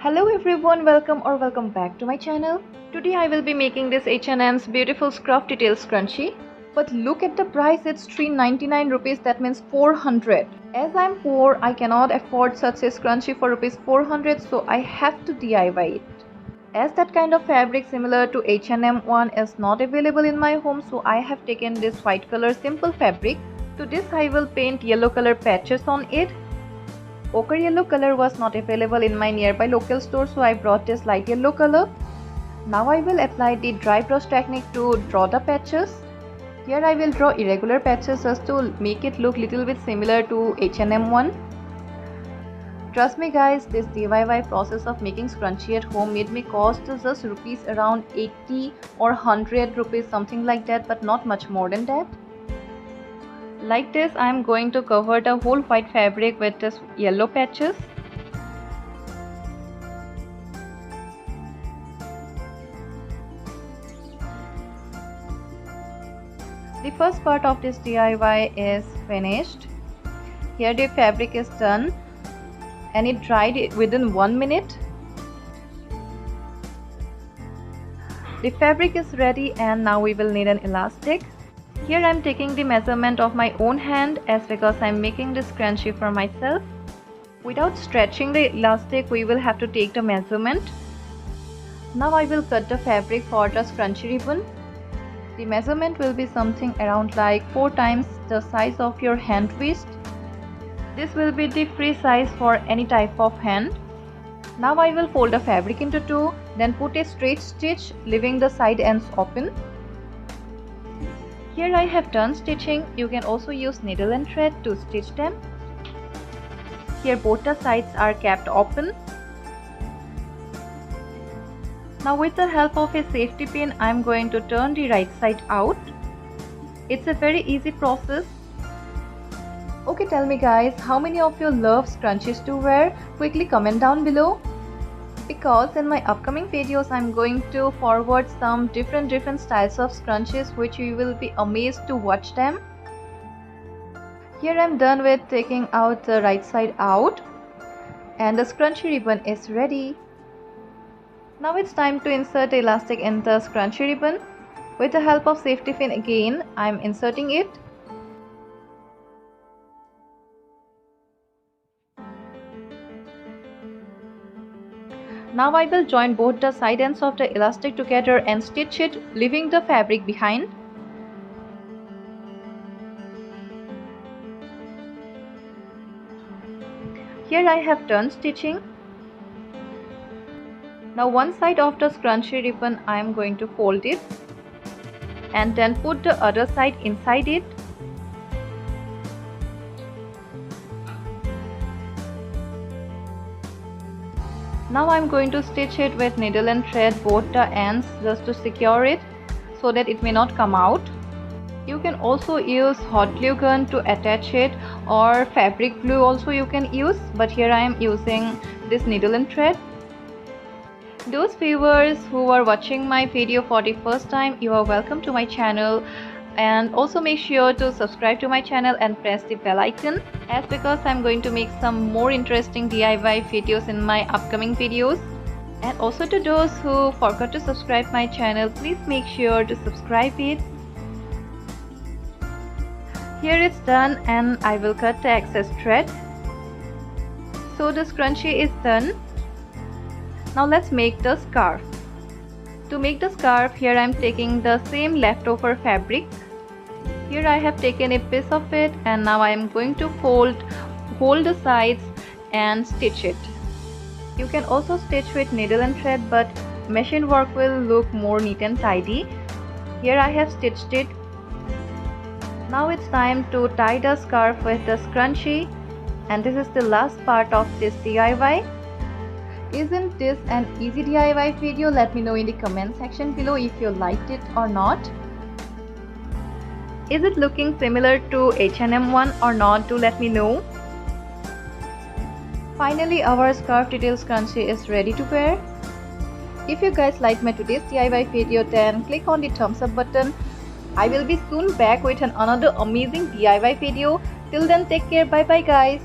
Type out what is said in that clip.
Hello everyone, welcome back to my channel. Today I will be making this H&M's beautiful scruff detail scrunchie. But look at the price, it's 399 rupees, that means 400. As I'm poor, I cannot afford such a scrunchie for rupees 400, so I have to DIY it. As that kind of fabric similar to H&M one is not available in my home, so I have taken this white color simple fabric. To this I will paint yellow color patches on it. Ochre yellow color was not available in my nearby local store, so I brought this light yellow color. Now I will apply the dry brush technique to draw the patches. Here I will draw irregular patches just to make it look little bit similar to H&M one. Trust me guys, this DIY process of making scrunchie at home made me cost just rupees around 80 or 100 rupees, something like that, but not much more than that. Like this, I am going to cover the whole white fabric with this yellow patches. The first part of this DIY is finished. Here the fabric is done and it dried within 1 minute. The fabric is ready and now we will need an elastic. Here I am taking the measurement of my own hand as because I am making this scrunchie for myself. Without stretching the elastic, we will have to take the measurement. Now I will cut the fabric for the scrunchie ribbon. The measurement will be something around like 4 times the size of your hand wrist. This will be the free size for any type of hand. Now I will fold the fabric into two, then put a straight stitch, leaving the side ends open. Here I have done stitching. You can also use needle and thread to stitch them. Here both the sides are kept open. Now with the help of a safety pin, I am going to turn the right side out. It's a very easy process. Okay, tell me guys, how many of you love scrunchies to wear? Quickly comment down below. Because in my upcoming videos I'm going to forward some different styles of scrunchies which you will be amazed to watch them. Here I'm done with taking out the right side out and the scrunchie ribbon is ready. Now it's time to insert the elastic in the scrunchie ribbon. With the help of safety pin again, I'm inserting it. Now I will join both the side ends of the elastic together and stitch it, leaving the fabric behind. Here I have done stitching. Now one side of the scrunchie ribbon I am going to fold it and then put the other side inside it. Now I am going to stitch it with needle and thread both the ends just to secure it so that it may not come out. You can also use hot glue gun to attach it, or fabric glue also you can use, but here I am using this needle and thread. Those viewers who are watching my video for the first time, you are welcome to my channel. And also make sure to subscribe to my channel and press the bell icon, as because I'm going to make some more interesting DIY videos in my upcoming videos. And also to those who forgot to subscribe my channel, please make sure to subscribe it. Here it's done and I will cut the excess thread. So the scrunchie is done. Now let's make the scarf. To make the scarf, here I am taking the same leftover fabric. Here I have taken a piece of it and now I am going to hold the sides and stitch it. You can also stitch with needle and thread, but machine work will look more neat and tidy. Here I have stitched it. Now it's time to tie the scarf with the scrunchie, and this is the last part of this DIY. Isn't this an easy DIY video? Let me know in the comment section below if you liked it or not. Is it looking similar to H&M one or not? Do let me know. Finally, our scarf detail scrunchie is ready to wear. If you guys like my today's DIY video, then click on the thumbs up button. I will be soon back with another amazing DIY video. Till then, take care. Bye bye guys.